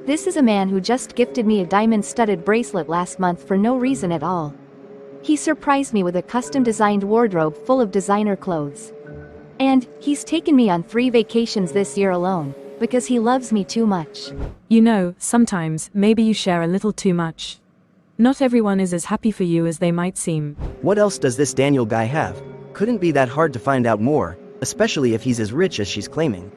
This is a man who just gifted me a diamond-studded bracelet last month for no reason at all. He surprised me with a custom-designed wardrobe full of designer clothes. And he's taken me on 3 vacations this year alone, because he loves me too much. You know, sometimes, maybe you share a little too much. Not everyone is as happy for you as they might seem. What else does this Daniel guy have? Couldn't be that hard to find out more, especially if he's as rich as she's claiming.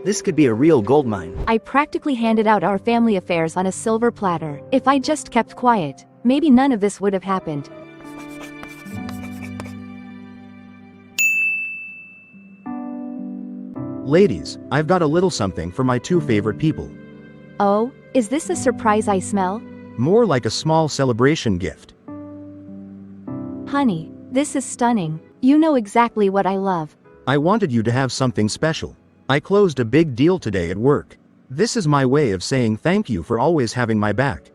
This could be a real goldmine. I practically handed out our family affairs on a silver platter. If I just kept quiet, maybe none of this would have happened. Ladies, I've got a little something for my 2 favorite people. Oh, is this a surprise I smell? More like a small celebration gift. Honey, this is stunning. You know exactly what I love. I wanted you to have something special. I closed a big deal today at work. This is my way of saying thank you for always having my back.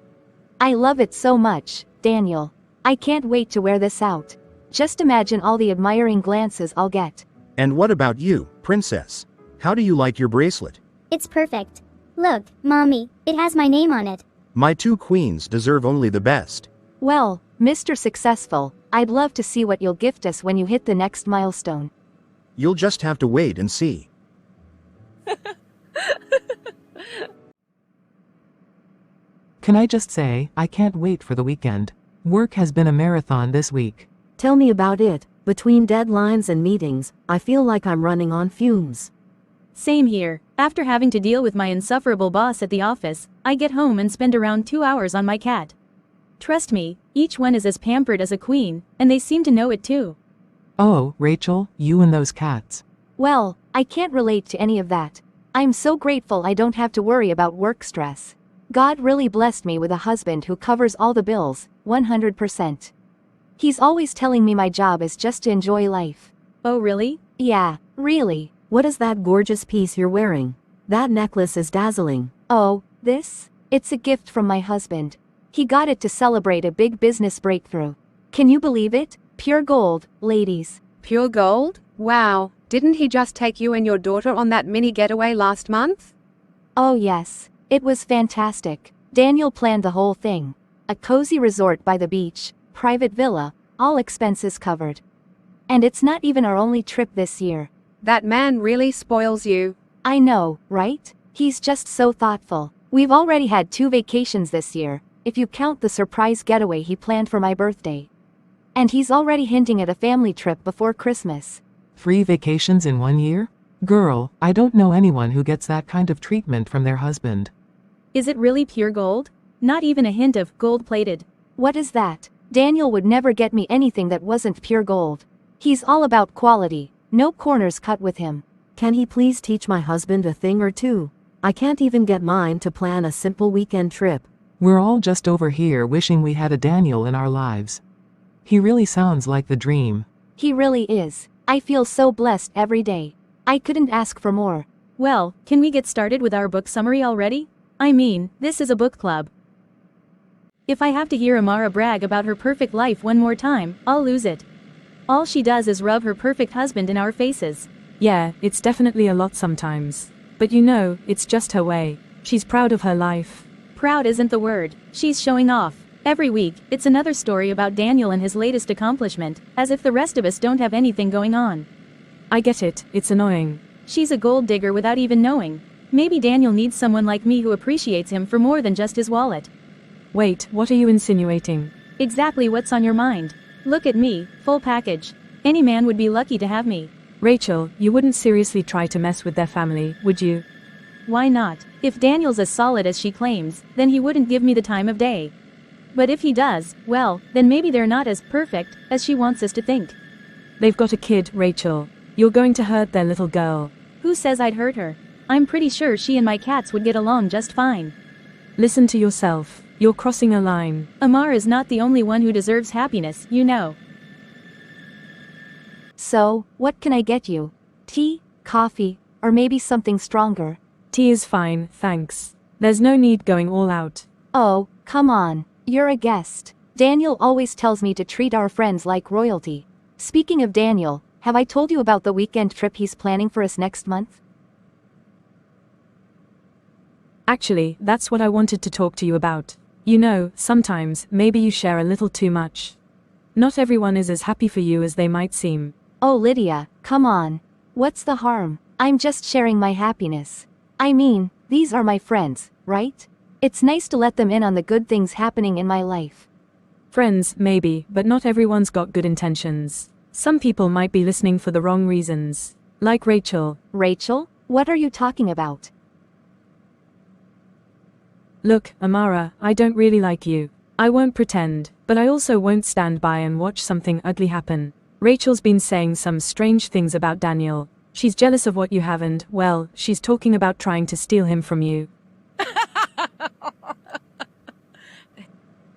I love it so much, Daniel. I can't wait to wear this out. Just imagine all the admiring glances I'll get. And what about you, princess? How do you like your bracelet? It's perfect. Look, Mommy, it has my name on it. My 2 queens deserve only the best. Well, Mr. Successful, I'd love to see what you'll gift us when you hit the next milestone. You'll just have to wait and see. Can I just say, I can't wait for the weekend. Work has been a marathon this week. Tell me about it. Between deadlines and meetings, I feel like I'm running on fumes. Same here. After having to deal with my insufferable boss at the office, I get home and spend around 2 hours on my cat. Trust me, each one is as pampered as a queen, and they seem to know it too. Oh, Rachel, you and those cats. Well, I can't relate to any of that. I'm so grateful I don't have to worry about work stress. God really blessed me with a husband who covers all the bills, 100%. He's always telling me my job is just to enjoy life. Oh really? Yeah, really. What is that gorgeous piece you're wearing? That necklace is dazzling. Oh, this? It's a gift from my husband. He got it to celebrate a big business breakthrough. Can you believe it? Pure gold, ladies. Pure gold? Wow, didn't he just take you and your daughter on that mini getaway last month? Oh yes, it was fantastic. Daniel planned the whole thing. A cozy resort by the beach, private villa, all expenses covered. And it's not even our only trip this year. That man really spoils you. I know, right? He's just so thoughtful. We've already had 2 vacations this year, if you count the surprise getaway he planned for my birthday. And he's already hinting at a family trip before Christmas. 3 vacations in 1 year? Girl, I don't know anyone who gets that kind of treatment from their husband. Is it really pure gold? Not even a hint of gold-plated. What is that? Daniel would never get me anything that wasn't pure gold. He's all about quality, no corners cut with him. Can he please teach my husband a thing or two? I can't even get mine to plan a simple weekend trip. We're all just over here wishing we had a Daniel in our lives. He really sounds like the dream. He really is. I feel so blessed every day. I couldn't ask for more. Well, can we get started with our book summary already? I mean, this is a book club. If I have to hear Amara brag about her perfect life one more time, I'll lose it. All she does is rub her perfect husband in our faces. Yeah, it's definitely a lot sometimes. But you know, it's just her way. She's proud of her life. Proud isn't the word. She's showing off. Every week, it's another story about Daniel and his latest accomplishment, as if the rest of us don't have anything going on. I get it, it's annoying. She's a gold digger without even knowing. Maybe Daniel needs someone like me who appreciates him for more than just his wallet. Wait, what are you insinuating? Exactly what's on your mind. Look at me, full package. Any man would be lucky to have me. Rachel, you wouldn't seriously try to mess with their family, would you? Why not? If Daniel's as solid as she claims, then he wouldn't give me the time of day. But if he does, well, then maybe they're not as perfect as she wants us to think. They've got a kid, Rachel. You're going to hurt their little girl. Who says I'd hurt her? I'm pretty sure she and my cats would get along just fine. Listen to yourself. You're crossing a line. Amara is not the only one who deserves happiness, you know. So, what can I get you? Tea, coffee, or maybe something stronger? Tea is fine, thanks. There's no need going all out. Oh, come on. You're a guest. Daniel always tells me to treat our friends like royalty. Speaking of Daniel, have I told you about the weekend trip he's planning for us next month? Actually, that's what I wanted to talk to you about. You know, sometimes, maybe you share a little too much. Not everyone is as happy for you as they might seem. Oh Lydia, come on. What's the harm? I'm just sharing my happiness. I mean, these are my friends, right? It's nice to let them in on the good things happening in my life. Friends, maybe, but not everyone's got good intentions. Some people might be listening for the wrong reasons. Like Rachel. Rachel? What are you talking about? Look, Amara, I don't really like you. I won't pretend, but I also won't stand by and watch something ugly happen. Rachel's been saying some strange things about Daniel. She's jealous of what you have and, well, she's talking about trying to steal him from you.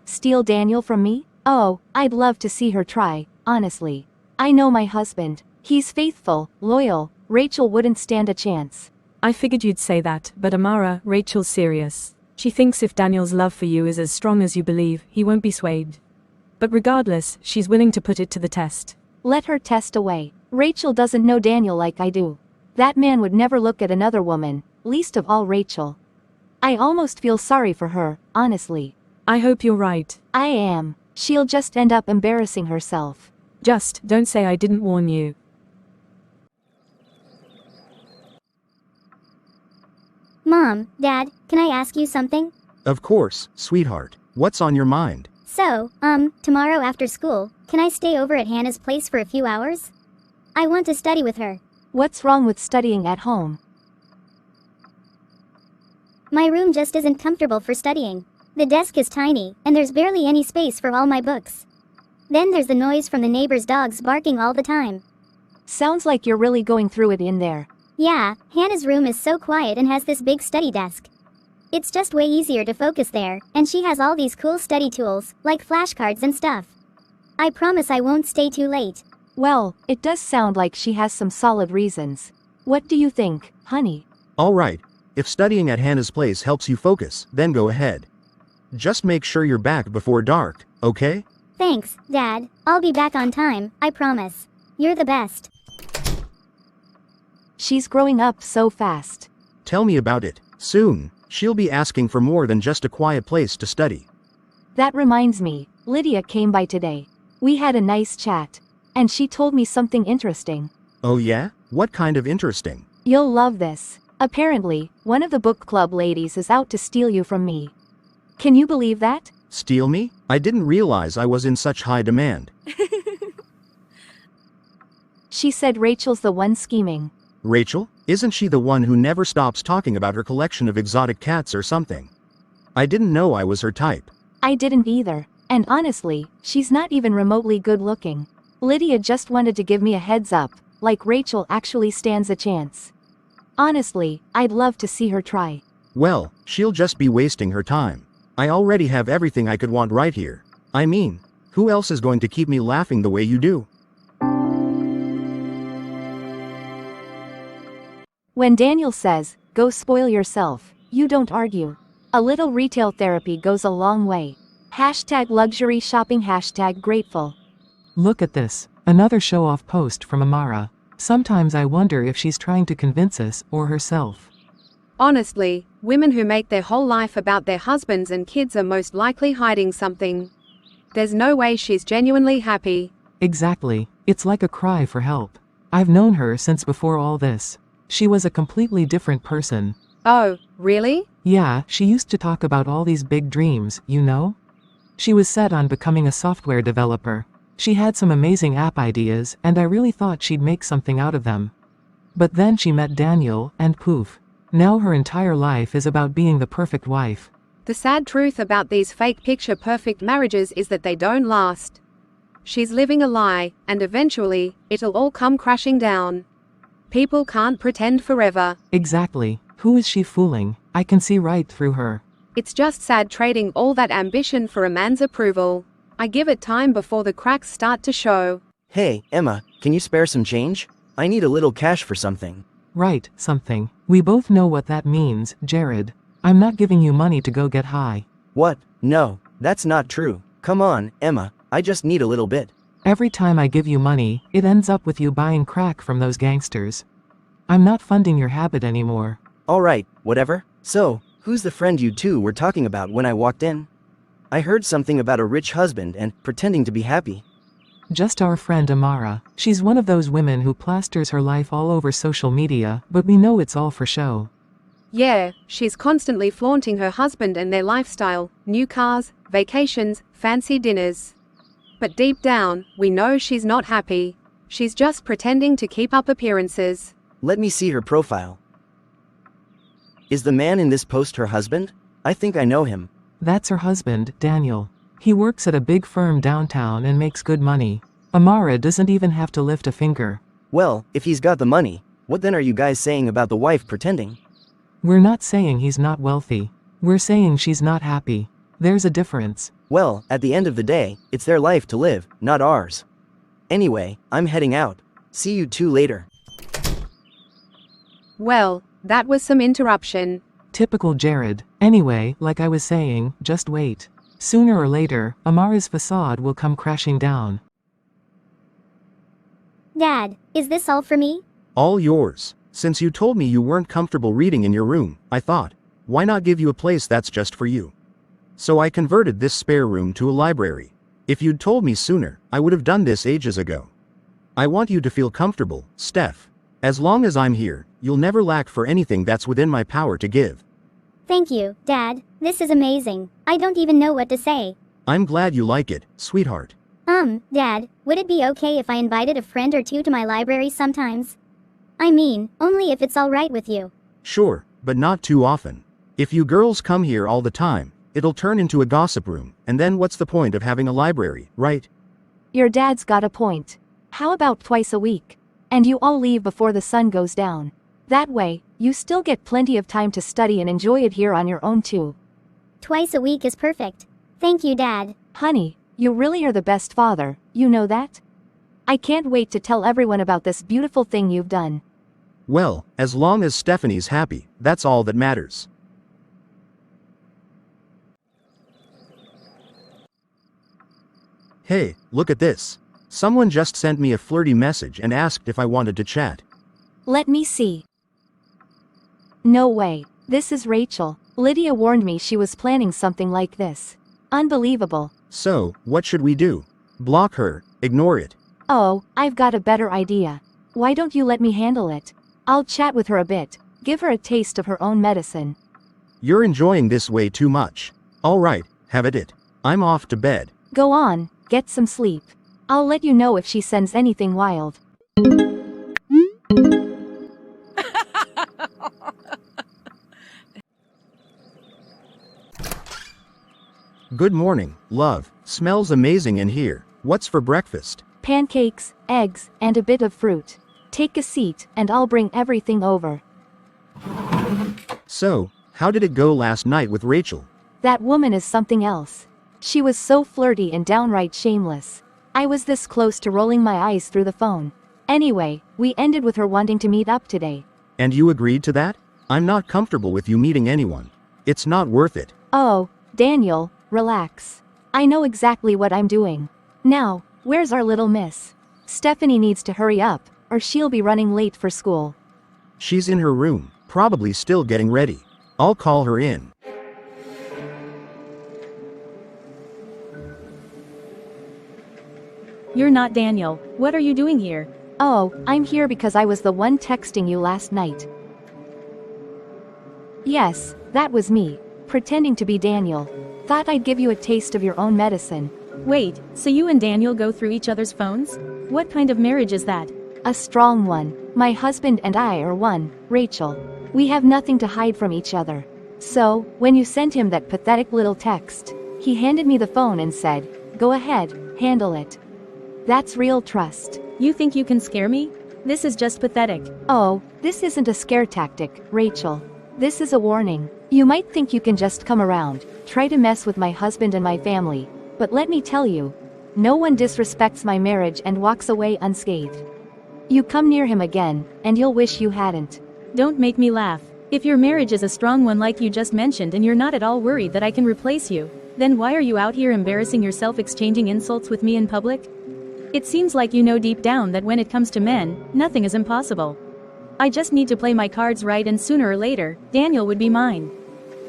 Steal Daniel from me? Oh, I'd love to see her try, honestly. I know my husband. He's faithful, loyal. Rachel wouldn't stand a chance. I figured you'd say that, but Amara, Rachel's serious. She thinks if Daniel's love for you is as strong as you believe, he won't be swayed. But regardless, she's willing to put it to the test. Let her test away. Rachel doesn't know Daniel like I do. That man would never look at another woman, least of all Rachel. I almost feel sorry for her, honestly. I hope you're right. I am. She'll just end up embarrassing herself. Just, don't say I didn't warn you. Mom, Dad, can I ask you something? Of course, sweetheart. What's on your mind? So, tomorrow after school, can I stay over at Hannah's place for a few hours? I want to study with her. What's wrong with studying at home? My room just isn't comfortable for studying. The desk is tiny, and there's barely any space for all my books. Then there's the noise from the neighbor's dogs barking all the time. Sounds like you're really going through it in there. Yeah, Hannah's room is so quiet and has this big study desk. It's just way easier to focus there, and she has all these cool study tools, like flashcards and stuff. I promise I won't stay too late. Well, it does sound like she has some solid reasons. What do you think, honey? All right. If studying at Hannah's place helps you focus, then go ahead. Just make sure you're back before dark, okay? Thanks, Dad. I'll be back on time, I promise. You're the best. She's growing up so fast. Tell me about it. Soon, she'll be asking for more than just a quiet place to study. That reminds me, Lydia came by today. We had a nice chat. And she told me something interesting. Oh yeah? What kind of interesting? You'll love this. Apparently, one of the book club ladies is out to steal you from me. Can you believe that? Steal me? I didn't realize I was in such high demand. She said Rachel's the one scheming. Rachel? Isn't she the one who never stops talking about her collection of exotic cats or something? I didn't know I was her type. I didn't either. And honestly, she's not even remotely good looking. Lydia just wanted to give me a heads up, like Rachel actually stands a chance. Honestly, I'd love to see her try. Well, she'll just be wasting her time. I already have everything I could want right here. I mean, who else is going to keep me laughing the way you do? When Daniel says, go spoil yourself, you don't argue. A little retail therapy goes a long way. #luxury shopping #grateful. Look at this. Another show-off post from Amara. Sometimes I wonder if she's trying to convince us or herself. Honestly, women who make their whole life about their husbands and kids are most likely hiding something. There's no way she's genuinely happy. Exactly. It's like a cry for help. I've known her since before all this. She was a completely different person. Oh, really? Yeah, she used to talk about all these big dreams, you know? She was set on becoming a software developer. She had some amazing app ideas, and I really thought she'd make something out of them. But then she met Daniel, and poof. Now her entire life is about being the perfect wife. The sad truth about these fake picture-perfect marriages is that they don't last. She's living a lie, and eventually, it'll all come crashing down. People can't pretend forever. Exactly. Who is she fooling? I can see right through her. It's just sad trading all that ambition for a man's approval. I give it time before the cracks start to show. Hey, Emma, can you spare some change? I need a little cash for something. Right, something. We both know what that means, Jared. I'm not giving you money to go get high. What? No, that's not true. Come on, Emma, I just need a little bit. Every time I give you money, it ends up with you buying crack from those gangsters. I'm not funding your habit anymore. Alright, whatever. So, Who's the friend you two were talking about when I walked in? I heard something about a rich husband and pretending to be happy. Just our friend Amara. She's one of those women who plasters her life all over social media, but we know it's all for show. Yeah, she's constantly flaunting her husband and their lifestyle, new cars, vacations, fancy dinners. But deep down, we know she's not happy. She's just pretending to keep up appearances. Let me see her profile. Is the man in this post her husband? I think I know him. That's her husband, Daniel. He works at a big firm downtown and makes good money. Amara doesn't even have to lift a finger. Well, if he's got the money, what then are you guys saying about the wife pretending? We're not saying he's not wealthy. We're saying she's not happy. There's a difference. Well, at the end of the day, it's their life to live, not ours. Anyway, I'm heading out. See you two later. Well, that was some interruption. Typical Jared. Anyway, like I was saying, just wait. Sooner or later, Amara's facade will come crashing down. Dad, is this all for me? All yours. Since you told me you weren't comfortable reading in your room, I thought, why not give you a place that's just for you? So I converted this spare room to a library. If you'd told me sooner, I would have done this ages ago. I want you to feel comfortable, Steph. As long as I'm here, you'll never lack for anything that's within my power to give. Thank you, Dad. This is amazing. I don't even know what to say. I'm glad you like it, sweetheart. Dad, would it be okay if I invited a friend or two to my library sometimes? I mean, only if it's all right with you. Sure, but not too often. If you girls come here all the time, it'll turn into a gossip room, and then what's the point of having a library, right? Your dad's got a point. How about twice a week? And you all leave before the sun goes down. That way, you still get plenty of time to study and enjoy it here on your own too. Twice a week is perfect. Thank you, Dad. Honey, you really are the best father, you know that? I can't wait to tell everyone about this beautiful thing you've done. Well, as long as Stephanie's happy, that's all that matters. Hey, look at this. Someone just sent me a flirty message and asked if I wanted to chat. Let me see. No way. This is Rachel. Lydia warned me she was planning something like this. Unbelievable. So, what should we do? Block her, ignore it. Oh, I've got a better idea. Why don't you let me handle it? I'll chat with her a bit, give her a taste of her own medicine. You're enjoying this way too much. Alright, have at it. I'm off to bed. Go on, get some sleep. I'll let you know if she sends anything wild. Good morning, love. Smells amazing in here. What's for breakfast? Pancakes, eggs, and a bit of fruit. Take a seat, and I'll bring everything over. So, how did it go last night with Rachel? That woman is something else. She was so flirty and downright shameless. I was this close to rolling my eyes through the phone. Anyway, we ended with her wanting to meet up today. And you agreed to that? I'm not comfortable with you meeting anyone. It's not worth it. Oh, Daniel, relax. I know exactly what I'm doing. Now, where's our little miss? Stephanie needs to hurry up, or she'll be running late for school. She's in her room, probably still getting ready. I'll call her in. You're not Daniel. What are you doing here? Oh, I'm here because I was the one texting you last night. Yes, that was me, pretending to be Daniel. Thought I'd give you a taste of your own medicine. Wait, so you and Daniel go through each other's phones? What kind of marriage is that? A strong one. My husband and I are one, Rachel. We have nothing to hide from each other. So, when you sent him that pathetic little text, he handed me the phone and said, "Go ahead, handle it." That's real trust. You think you can scare me? This is just pathetic. Oh, this isn't a scare tactic, Rachel. This is a warning. You might think you can just come around, try to mess with my husband and my family, but let me tell you, no one disrespects my marriage and walks away unscathed. You come near him again, and you'll wish you hadn't. Don't make me laugh. If your marriage is a strong one like you just mentioned and you're not at all worried that I can replace you, then why are you out here embarrassing yourself exchanging insults with me in public? It seems like you know deep down that when it comes to men, nothing is impossible. I just need to play my cards right and sooner or later, Daniel would be mine.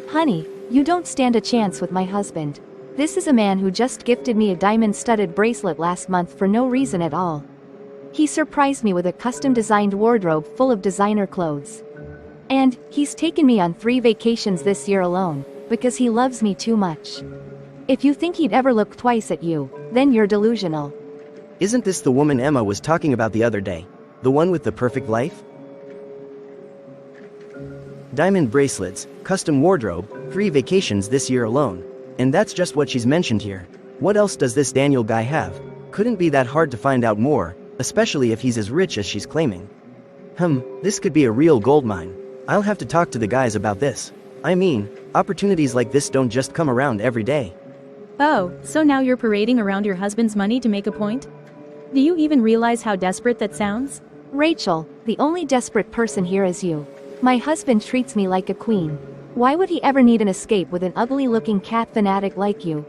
Honey, you don't stand a chance with my husband. This is a man who just gifted me a diamond-studded bracelet last month for no reason at all. He surprised me with a custom-designed wardrobe full of designer clothes. And, he's taken me on 3 vacations this year alone, because he loves me too much. If you think he'd ever look twice at you, then you're delusional. Isn't this the woman Emma was talking about the other day? The one with the perfect life? Diamond bracelets, custom wardrobe, 3 vacations this year alone. And that's just what she's mentioned here. What else does this Daniel guy have? Couldn't be that hard to find out more, especially if he's as rich as she's claiming. This could be a real goldmine. I'll have to talk to the guys about this. I mean, opportunities like this don't just come around every day. Oh, so now you're parading around your husband's money to make a point? Do you even realize how desperate that sounds? Rachel, the only desperate person here is you. My husband treats me like a queen. Why would he ever need an escape with an ugly-looking cat fanatic like you?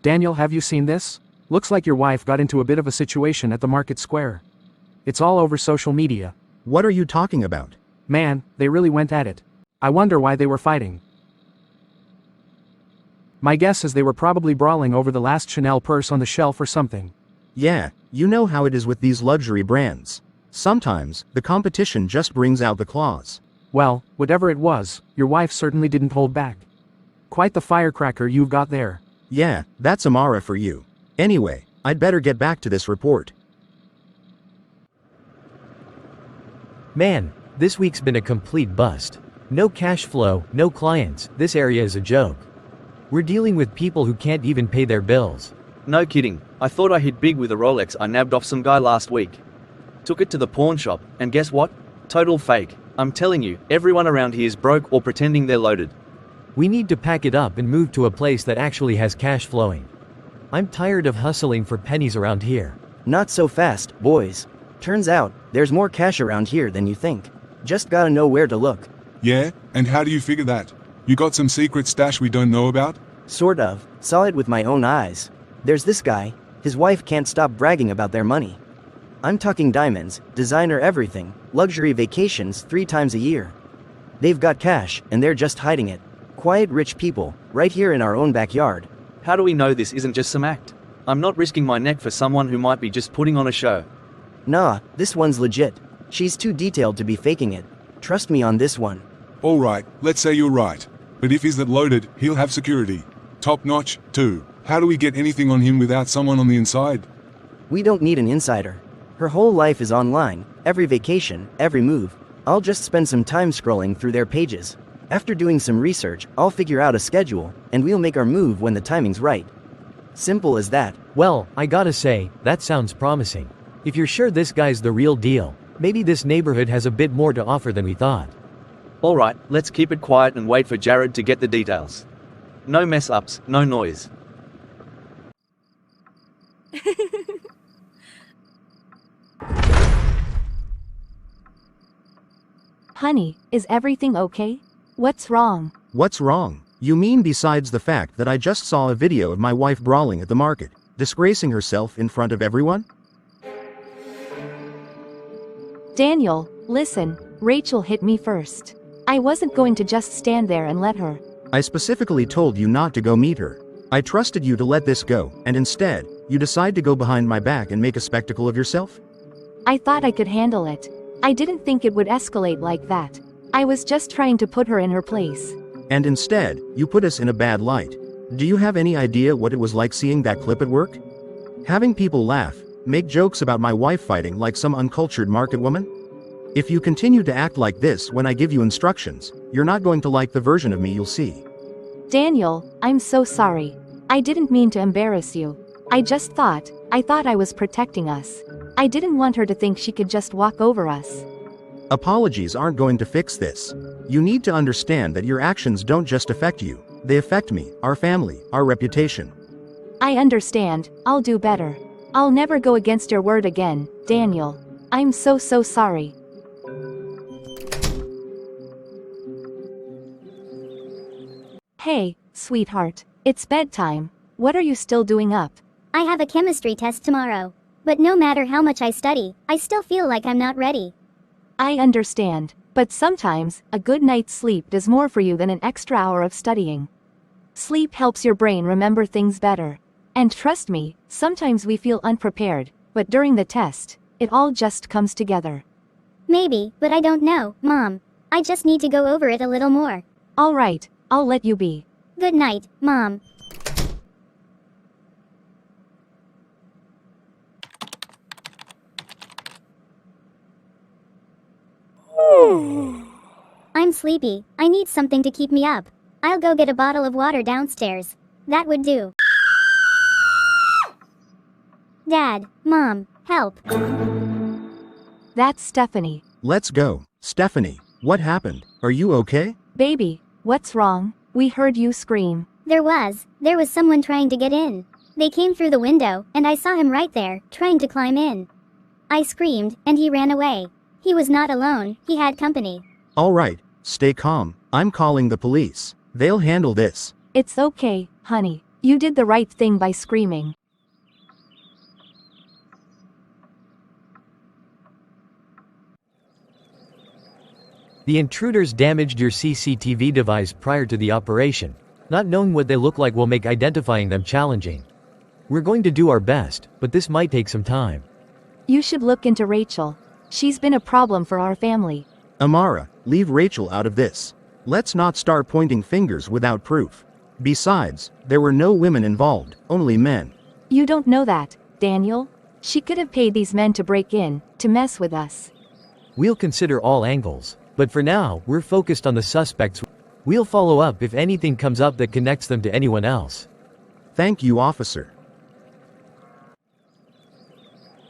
Daniel, have you seen this? Looks like your wife got into a bit of a situation at the market square. It's all over social media. What are you talking about? Man, they really went at it. I wonder why they were fighting. My guess is they were probably brawling over the last Chanel purse on the shelf or something. Yeah, you know how it is with these luxury brands. Sometimes, the competition just brings out the claws. Well, whatever it was, your wife certainly didn't hold back. Quite the firecracker you've got there. Yeah, that's Amara for you. Anyway, I'd better get back to this report. Man, this week's been a complete bust. No cash flow, no clients, this area is a joke. We're dealing with people who can't even pay their bills. No kidding, I thought I hit big with a Rolex I nabbed off some guy last week. Took it to the pawn shop, and guess what? Total fake. I'm telling you, everyone around here is broke or pretending they're loaded. We need to pack it up and move to a place that actually has cash flowing. I'm tired of hustling for pennies around here. Not so fast, boys. Turns out, there's more cash around here than you think. Just gotta know where to look. Yeah, and how do you figure that? You got some secret stash we don't know about? Sort of. Saw it with my own eyes. There's this guy. His wife can't stop bragging about their money. I'm talking diamonds, designer everything, luxury vacations 3 times a year. They've got cash, and they're just hiding it. Quiet rich people, right here in our own backyard. How do we know this isn't just some act? I'm not risking my neck for someone who might be just putting on a show. Nah, this one's legit. She's too detailed to be faking it. Trust me on this one. Alright, let's say you're right. But if he's that loaded, he'll have security. Top notch, too. How do we get anything on him without someone on the inside? We don't need an insider. Her whole life is online, every vacation, every move. I'll just spend some time scrolling through their pages. After doing some research, I'll figure out a schedule, and we'll make our move when the timing's right. Simple as that. Well, I gotta say, that sounds promising. If you're sure this guy's the real deal, maybe this neighborhood has a bit more to offer than we thought. Alright, let's keep it quiet and wait for Jared to get the details. No mess ups, no noise. Honey, is everything okay? What's wrong? What's wrong? You mean besides the fact that I just saw a video of my wife brawling at the market, disgracing herself in front of everyone? Daniel, listen, Rachel hit me first. I wasn't going to just stand there and let her. I specifically told you not to go meet her. I trusted you to let this go, and instead, you decide to go behind my back and make a spectacle of yourself? I thought I could handle it. I didn't think it would escalate like that. I was just trying to put her in her place. And instead, you put us in a bad light. Do you have any idea what it was like seeing that clip at work? Having people laugh, make jokes about my wife fighting like some uncultured market woman? If you continue to act like this when I give you instructions, you're not going to like the version of me you'll see. Daniel, I'm so sorry. I didn't mean to embarrass you. I thought I was protecting us. I didn't want her to think she could just walk over us. Apologies aren't going to fix this. You need to understand that your actions don't just affect you, they affect me, our family, our reputation. I understand, I'll do better. I'll never go against your word again, Daniel. I'm so sorry. Hey, sweetheart. It's bedtime. What are you still doing up? I have a chemistry test tomorrow. But no matter how much I study, I still feel like I'm not ready. I understand, but sometimes, a good night's sleep does more for you than an extra hour of studying. Sleep helps your brain remember things better. And trust me, sometimes we feel unprepared, but during the test, it all just comes together. Maybe, but I don't know, Mom. I just need to go over it a little more. All right, I'll let you be. Good night, Mom. I'm sleepy. I need something to keep me up. I'll go get a bottle of water downstairs. That would do. Dad, Mom, help. That's Stephanie. Let's go. Stephanie, what happened? Are you okay? Baby, what's wrong? We heard you scream. There was someone trying to get in. They came through the window, and I saw him right there, trying to climb in. I screamed, and he ran away. He was not alone, he had company. All right, stay calm. I'm calling the police. They'll handle this. It's okay, honey. You did the right thing by screaming. The intruders damaged your CCTV device prior to the operation. Not knowing what they look like will make identifying them challenging. We're going to do our best, but this might take some time. You should look into Rachel. She's been a problem for our family. Amara, leave Rachel out of this. Let's not start pointing fingers without proof. Besides, there were no women involved, only men. You don't know that, Daniel. She could have paid these men to break in, to mess with us. We'll consider all angles, but for now, we're focused on the suspects. We'll follow up if anything comes up that connects them to anyone else. Thank you, officer.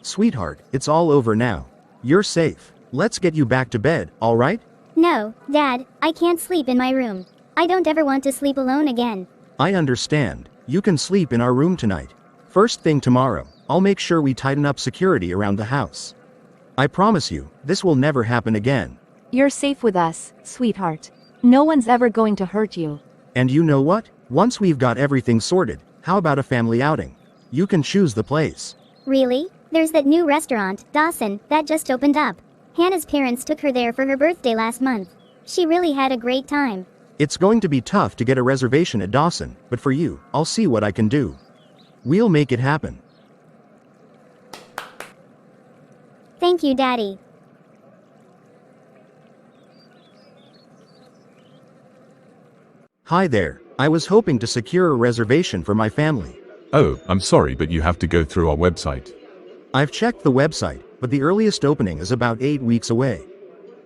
Sweetheart, it's all over now. You're safe. Let's get you back to bed, all right? No, Dad, I can't sleep in my room. I don't ever want to sleep alone again. I understand. You can sleep in our room tonight. First thing tomorrow, I'll make sure we tighten up security around the house. I promise you, this will never happen again. You're safe with us, sweetheart. No one's ever going to hurt you. And you know what? Once we've got everything sorted, how about a family outing? You can choose the place. Really? There's that new restaurant, Dawson, that just opened up. Hannah's parents took her there for her birthday last month. She really had a great time. It's going to be tough to get a reservation at Dawson, but for you, I'll see what I can do. We'll make it happen. Thank you, Daddy. Hi there, I was hoping to secure a reservation for my family. Oh, I'm sorry, but you have to go through our website. I've checked the website, but the earliest opening is about 8 weeks away.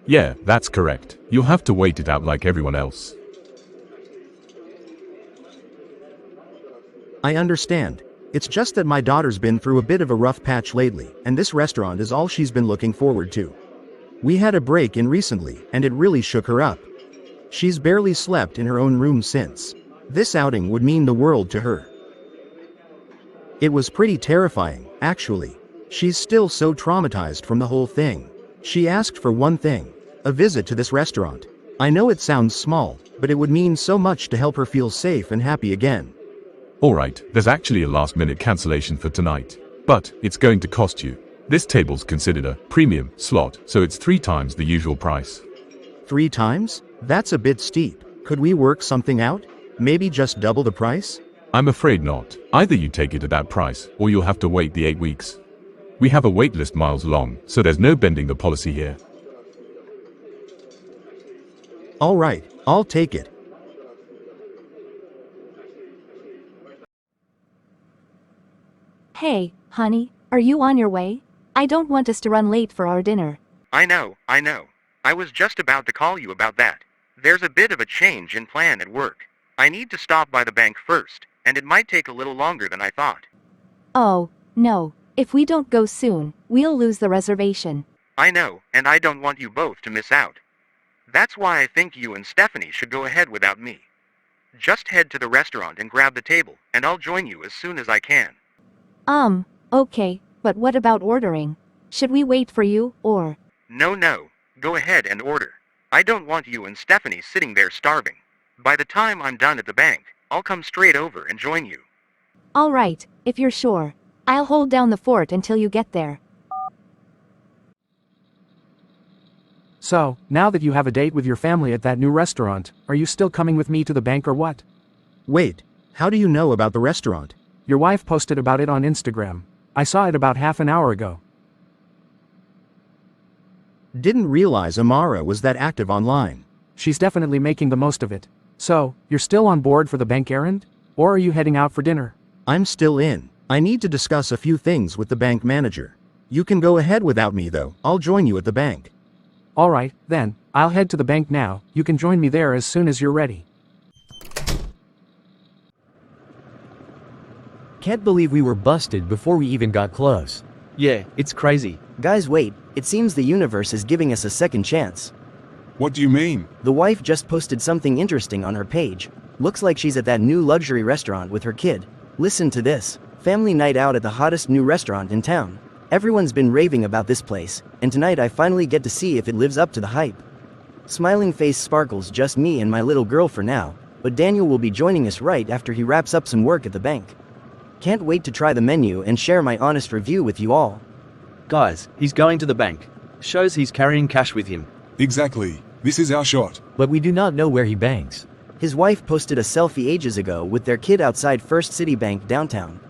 Yeah, that's correct. You'll have to wait it out like everyone else. I understand. It's just that my daughter's been through a bit of a rough patch lately, and this restaurant is all she's been looking forward to. We had a break-in recently, and it really shook her up. She's barely slept in her own room since. This outing would mean the world to her. It was pretty terrifying, actually. She's still so traumatized from the whole thing. She asked for one thing: a visit to this restaurant. I know it sounds small, but it would mean so much to help her feel safe and happy again. Alright, there's actually a last-minute cancellation for tonight. But, it's going to cost you. This table's considered a premium slot, so it's 3 times the usual price. 3 times? That's a bit steep. Could we work something out? Maybe just double the price? I'm afraid not. Either you take it at that price, or you'll have to wait the 8 weeks. We have a wait list miles long, so there's no bending the policy here. Alright, I'll take it. Hey, honey, are you on your way? I don't want us to run late for our dinner. I know. I was just about to call you about that. There's a bit of a change in plan at work. I need to stop by the bank first, and it might take a little longer than I thought. Oh, no. If we don't go soon, we'll lose the reservation. I know, and I don't want you both to miss out. That's why I think you and Stephanie should go ahead without me. Just head to the restaurant and grab the table, and I'll join you as soon as I can. Okay, but what about ordering? Should we wait for you, or? No. Go ahead and order. I don't want you and Stephanie sitting there starving. By the time I'm done at the bank, I'll come straight over and join you. All right, if you're sure. I'll hold down the fort until you get there. So, now that you have a date with your family at that new restaurant, are you still coming with me to the bank or what? Wait, how do you know about the restaurant? Your wife posted about it on Instagram. I saw it about half an hour ago. Didn't realize Amara was that active online. She's definitely making the most of it. So, you're still on board for the bank errand? Or are you heading out for dinner? I'm still in. I need to discuss a few things with the bank manager. You can go ahead without me though, I'll join you at the bank. Alright, then, I'll head to the bank now, you can join me there as soon as you're ready. Can't believe we were busted before we even got close. Yeah, it's crazy. Guys, wait, it seems the universe is giving us a second chance. What do you mean? The wife just posted something interesting on her page. Looks like she's at that new luxury restaurant with her kid. Listen to this. Family night out at the hottest new restaurant in town. Everyone's been raving about this place, and tonight I finally get to see if it lives up to the hype. Smiling face sparkles, just me and my little girl for now, but Daniel will be joining us right after he wraps up some work at the bank. Can't wait to try the menu and share my honest review with you all. Guys, he's going to the bank. Shows he's carrying cash with him. Exactly. This is our shot. But we do not know where he banks. His wife posted a selfie ages ago with their kid outside First City Bank downtown.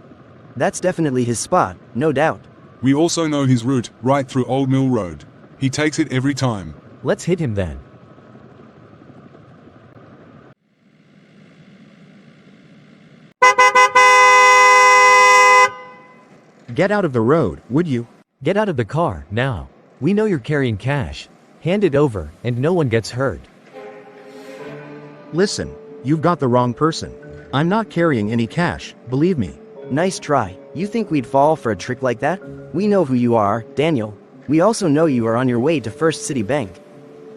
That's definitely his spot, no doubt. We also know his route, right through Old Mill Road. He takes it every time. Let's hit him then. Get out of the road, would you? Get out of the car, now. We know you're carrying cash. Hand it over, and no one gets hurt. Listen, you've got the wrong person. I'm not carrying any cash, believe me. Nice try. You think we'd fall for a trick like that? We know who you are, Daniel. We also know you are on your way to First City Bank.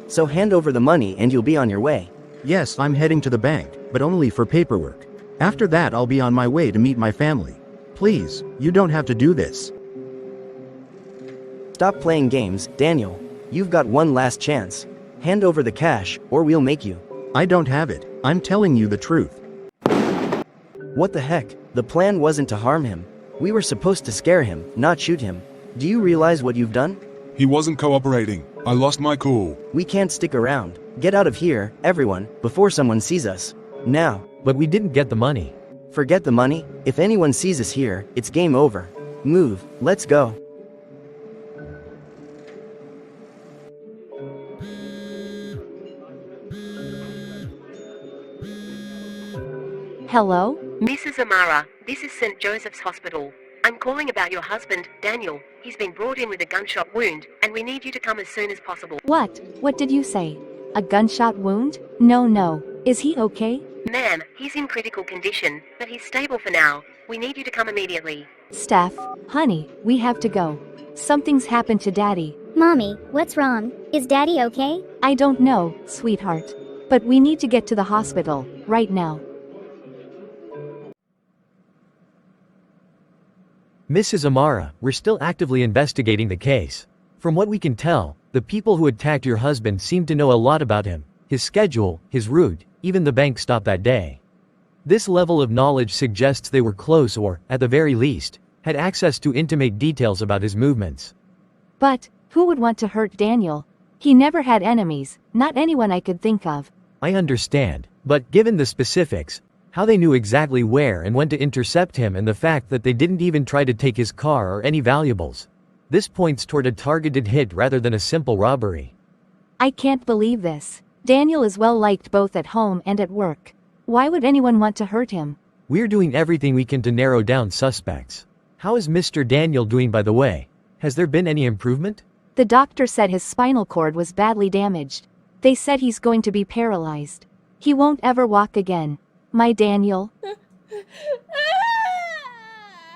So hand over the money and you'll be on your way. Yes, I'm heading to the bank, but only for paperwork. After that I'll be on my way to meet my family. Please, you don't have to do this. Stop playing games, Daniel. You've got one last chance. Hand over the cash, or we'll make you. I don't have it. I'm telling you the truth. What the heck? The plan wasn't to harm him. We were supposed to scare him, not shoot him. Do you realize what you've done? He wasn't cooperating. I lost my cool. We can't stick around. Get out of here, everyone, before someone sees us. Now. But we didn't get the money. Forget the money. If anyone sees us here, it's game over. Move, let's go. Hello? Mrs. Amara, this is St. Joseph's Hospital. I'm calling about your husband, Daniel. He's been brought in with a gunshot wound, and we need you to come as soon as possible. What? What did you say? A gunshot wound? No. Is he okay? Ma'am, he's in critical condition, but he's stable for now. We need you to come immediately. Steph, honey, we have to go. Something's happened to Daddy. Mommy, what's wrong? Is Daddy okay? I don't know, sweetheart. But we need to get to the hospital, right now. Mrs. Amara, we're still actively investigating the case. From what we can tell, the people who attacked your husband seem to know a lot about him, his schedule, his route, even the bank stop that day. This level of knowledge suggests they were close or, at the very least, had access to intimate details about his movements. But, who would want to hurt Daniel? He never had enemies, not anyone I could think of. I understand, but given the specifics, how they knew exactly where and when to intercept him and the fact that they didn't even try to take his car or any valuables, this points toward a targeted hit rather than a simple robbery. I can't believe this. Daniel is well liked both at home and at work. Why would anyone want to hurt him? We're doing everything we can to narrow down suspects. How is Mr. Daniel doing, by the way? Has there been any improvement? The doctor said his spinal cord was badly damaged. They said he's going to be paralyzed. He won't ever walk again. My Daniel.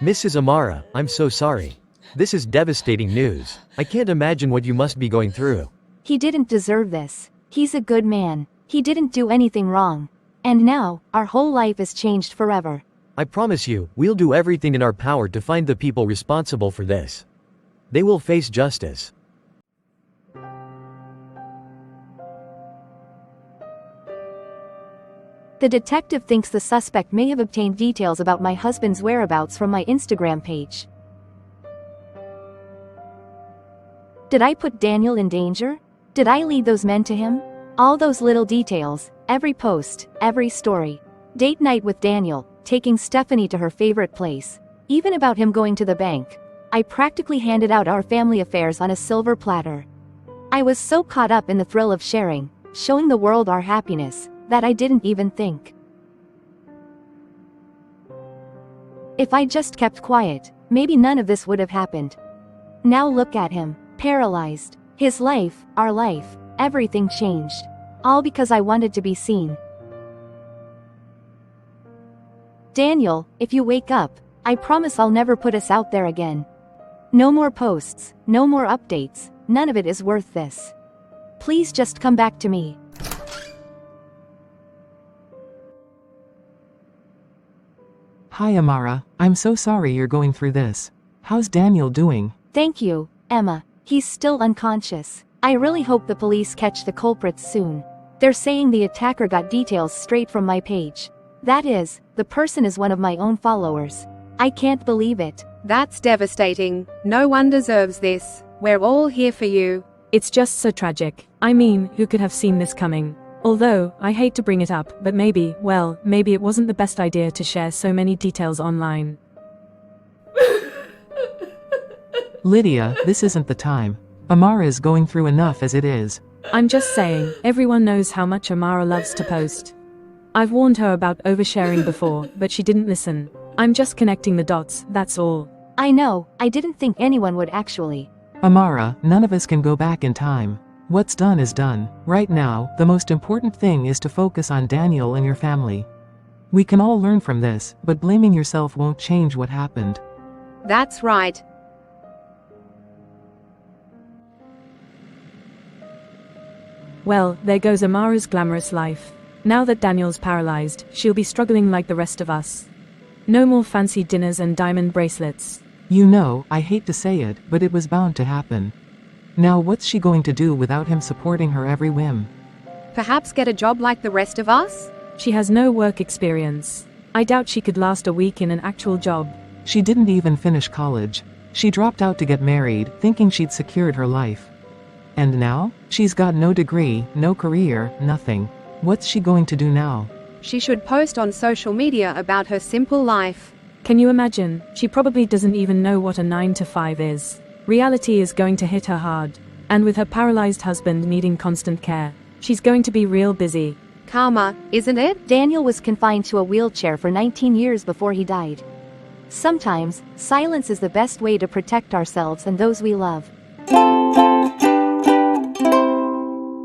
Mrs. Amara, I'm so sorry. This is devastating news. I can't imagine what you must be going through. He didn't deserve this. He's a good man. He didn't do anything wrong. And now, our whole life is changed forever. I promise you, we'll do everything in our power to find the people responsible for this. They will face justice. The detective thinks the suspect may have obtained details about my husband's whereabouts from my Instagram page. Did I put Daniel in danger? Did I lead those men to him? All those little details, every post, every story. Date night with Daniel, taking Stephanie to her favorite place. Even about him going to the bank. I practically handed out our family affairs on a silver platter. I was so caught up in the thrill of sharing, showing the world our happiness, that I didn't even think. If I just kept quiet, maybe none of this would have happened. Now look at him, paralyzed. His life, our life, everything changed. All because I wanted to be seen. Daniel, if you wake up, I promise I'll never put us out there again. No more posts, no more updates, none of it is worth this. Please just come back to me. Hi Amara, I'm so sorry you're going through this. How's Daniel doing? Thank you, Emma. He's still unconscious. I really hope the police catch the culprits soon. They're saying the attacker got details straight from my page. That is, the person is one of my own followers. I can't believe it. That's devastating. No one deserves this. We're all here for you. It's just so tragic. I mean, who could have seen this coming? Although, I hate to bring it up, but maybe it wasn't the best idea to share so many details online. Lydia, this isn't the time. Amara is going through enough as it is. I'm just saying, everyone knows how much Amara loves to post. I've warned her about oversharing before, but she didn't listen. I'm just connecting the dots, that's all. I know, I didn't think anyone would actually. Amara, none of us can go back in time. What's done is done. Right now, the most important thing is to focus on Daniel and your family. We can all learn from this, but blaming yourself won't change what happened. That's right. Well, there goes Amara's glamorous life. Now that Daniel's paralyzed, she'll be struggling like the rest of us. No more fancy dinners and diamond bracelets. You know, I hate to say it, but it was bound to happen. Now what's she going to do without him supporting her every whim? Perhaps get a job like the rest of us? She has no work experience. I doubt she could last a week in an actual job. She didn't even finish college. She dropped out to get married, thinking she'd secured her life. And now? She's got no degree, no career, nothing. What's she going to do now? She should post on social media about her simple life. Can you imagine? She probably doesn't even know what a 9 to 5 is. Reality is going to hit her hard. And with her paralyzed husband needing constant care, she's going to be real busy. Karma, isn't it? Daniel was confined to a wheelchair for 19 years before he died. Sometimes, silence is the best way to protect ourselves and those we love.